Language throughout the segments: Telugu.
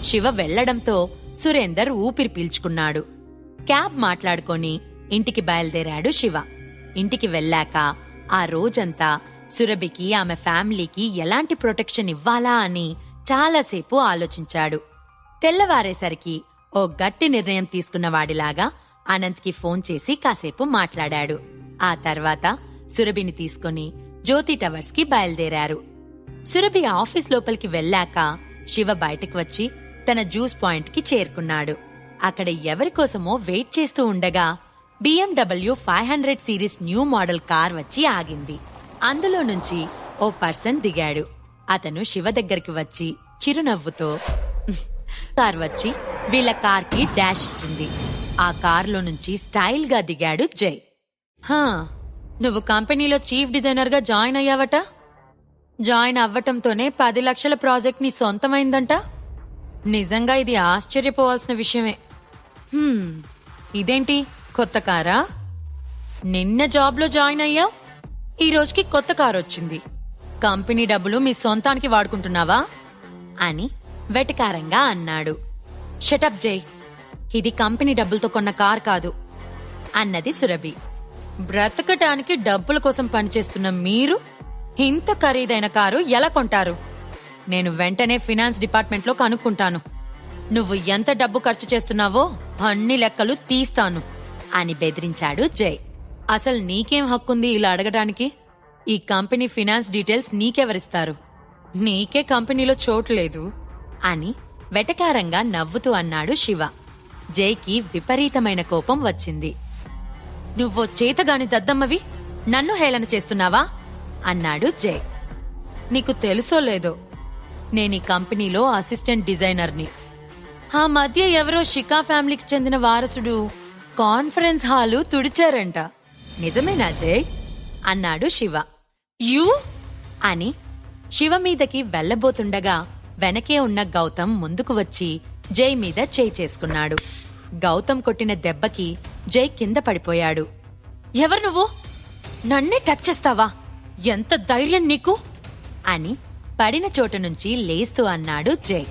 శివ వెళ్లడంతో సురేందర్ ఊపిరి పీల్చుకున్నాడు. క్యాబ్ మాట్లాడుకొని ఇంటికి బయలుదేరాడు శివ. ఇంటికి వెళ్ళాక ఆ రోజంతా సురభికి ఆమె ఫ్యామిలీకి ఎలాంటి ప్రొటెక్షన్ ఇవ్వాలా అని చాలాసేపు ఆలోచించాడు. తెల్లవారేసరికి ఓ గట్టి నిర్ణయం తీసుకున్నవాడిలాగా అనంత్కి ఫోన్ చేసి కాసేపు మాట్లాడాడు. ఆ తర్వాత సురభిని తీసుకుని జ్యోతి టవర్స్ కి బయలుదేరారు. సురభి ఆఫీస్ లోపలికి వెళ్ళాక శివ బయటకు వచ్చి తన జ్యూస్ పాయింట్ కి చేరుకున్నాడు. అక్కడ ఎవరికోసమో వెయిట్ చేస్తూ ఉండగా BMW 500 series new model car వచ్చి ఆగింది. అందులో నుంచి ఓ పర్సన్ దిగాడు. అతను శివ దగ్గరికి వచ్చి చిరునవ్వుతో కార్ వచ్చి వీళ్ళ కార్కి డాష్ ఇచ్చింది. ఆ కార్లో నుంచి స్టైల్ గా దిగాడు జై. హా, నువ్వు కంపెనీలో చీఫ్ డిజైనర్ గా జాయిన్ అయ్యావట. జాయిన్ అవ్వటంతోనే 10 లక్షల ప్రాజెక్ట్ నీ సొంతమైందంట. నిజంగా ఇది ఆశ్చర్యపోవాల్సిన విషయమే. ఇదేంటి కొత్త కారా? నిన్న జాబ్లో జాయిన్ అయ్యావు, ఈ రోజుకి కొత్త కారు వచ్చింది. కంపెనీ డబ్బులు మీ సొంతానికి వాడుకుంటున్నావా అని వెటకారంగా అన్నాడు. షటప్ జై, ఇది కంపెనీ డబ్బులతో కొన్న కార్ కాదు అన్నది సురభి. బ్రతకటానికి డబ్బుల కోసం పనిచేస్తున్న మీరు ఇంత ఖరీదైన కారు ఎలా కొంటారు? నేను వెంటనే ఫినాన్స్ డిపార్ట్మెంట్లో కనుక్కుంటాను. నువ్వు ఎంత డబ్బు ఖర్చు చేస్తున్నావో అన్ని లెక్కలు తీస్తాను అని బెదిరించాడు జై. అసలు నీకేం హక్కుంది ఇలా అడగడానికి? ఈ కంపెనీ ఫినాన్స్ డీటెయిల్స్ నీకెవరిస్తారు? నీకే కంపెనీలో చోటు లేదు అని వెటకారంగా నవ్వుతూ అన్నాడు శివ. జైకి విపరీతమైన కోపం వచ్చింది. నువ్వో చేతగాని దద్దమ్మవి నన్ను హేళన చేస్తున్నావా అన్నాడు జై. నీకు తెలుసో లేదో, నేనీ కంపెనీలో అసిస్టెంట్ డిజైనర్ని. ఆ మధ్య ఎవరో షికా ఫ్యామిలీకి చెందిన వారసుడు కాన్ఫరెన్స్ హాలు తుడిచారంట. నిజమేనా జై అన్నాడు శివ. యూ అని శివ మీదకి వెళ్లబోతుండగా వెనకే ఉన్న గౌతమ్ ముందుకు వచ్చి జై మీద చేయి చేసుకున్నాడు. గౌతమ్ కొట్టిన దెబ్బకి జై కింద పడిపోయాడు. ఎవరు నువ్వు? నన్నే టచ్ చేస్తావా? ఎంత ధైర్యం నీకు అని పడిన చోట నుంచి లేస్తూ అన్నాడు జై.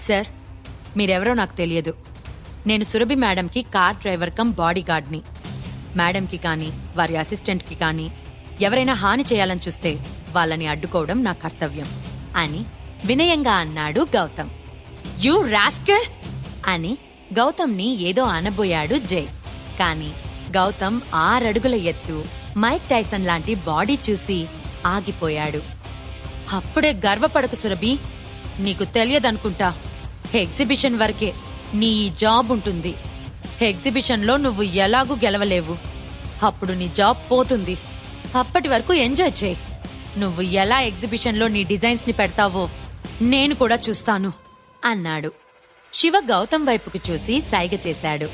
సార్, మీరెవరో నాకు తెలియదు. నేను సురభి మేడంకి కార్ డ్రైవర్ కమ్ బాడీ గార్డ్ని. మేడంకి కానీ వారి అసిస్టెంట్కి కానీ ఎవరైనా హాని చేయాలని చూస్తే వాళ్ళని అడ్డుకోవడం నా కర్తవ్యం అని వినయంగా అన్నాడు గౌతమ్. యూ రాస్కెల్ అని గౌతమ్ని ఏదో అనబోయాడు జై. కాని గౌతమ్ 6 అడుగుల ఎత్తు, మైక్ టైసన్ లాంటి బాడీ చూసి ఆగిపోయాడు. అప్పుడే గర్వపడకు సురభి, నీకు తెలియదనుకుంటా. ఎగ్జిబిషన్ వరకే నీ ఈ జాబ్ ఉంటుంది. ఎగ్జిబిషన్లో నువ్వు ఎలాగూ గెలవలేవు. అప్పుడు నీ జాబ్ పోతుంది. అప్పటి వరకు ఎంజాయ్ చేయి. నువ్వు ఎలా ఎగ్జిబిషన్లో నీ డిజైన్స్ ని పెడతావో నేను కూడా చూస్తాను అన్నాడు. శివ గౌతమ్ వైపుకు చూసి సైగ చేశాడు.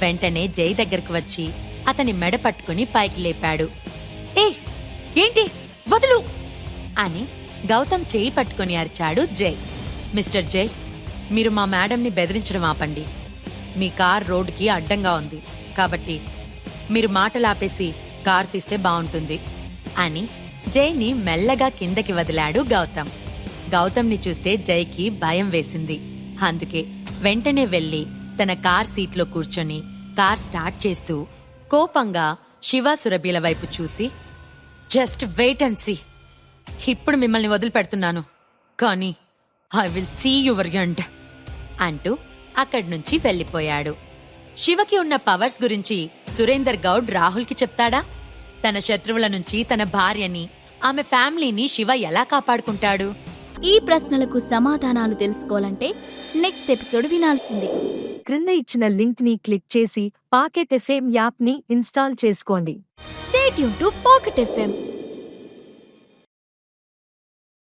వెంటనే జై దగ్గరకు వచ్చి అతని మెడ పట్టుకుని పైకి లేపాడు. ఏయ్, ఏంటి, వదులు అని గౌతమ్ చేయి పట్టుకుని అరిచాడు జై. మిస్టర్ జై, మీరు మా మేడంని బెదిరించడం ఆపండి. మీ కార్ రోడ్డుకి అడ్డంగా ఉంది కాబట్టి మీరు మాటలాపేసి కార్ తీస్తే బావుంటుంది అని జైని మెల్లగా కిందకి వదిలాడు గౌతమ్. గౌతమ్ని చూస్తే జైకి భయం వేసింది. అందుకే వెంటనే వెళ్లి తన కార్ సీట్లో కూర్చొని కార్ స్టార్ట్ చేస్తూ కోపంగా శివ సురభిల వైపు చూసి, జస్ట్ వెయిట్ అండ్ సీ. ఇప్పుడు మిమ్మల్ని వదిలిపెడుతున్నాను, కానీ I will see your end అంటూ అక్కడ్నుంచి వెళ్లిపోయాడు. శివకి ఉన్న పవర్స్ గురించి సురేందర్ గౌడ్ రాహుల్కి చెప్తాడా? తన శత్రువుల నుంచి తన భార్యని, ఆమె ఫ్యామిలీని శివ ఎలా కాపాడుకుంటాడు? ఈ ప్రశ్నలకు సమాధానాలు తెలుసుకోవాలంటే నెక్స్ట్ ఎపిసోడ్ వినాల్సిందే. క్రింద ఇచ్చిన లింక్ ని క్లిక్ చేసి పాకెట్ ఎఫ్ఎం యాప్ ని ఇన్స్టాల్ చేసుకోండి. Stay tune to pocket FM.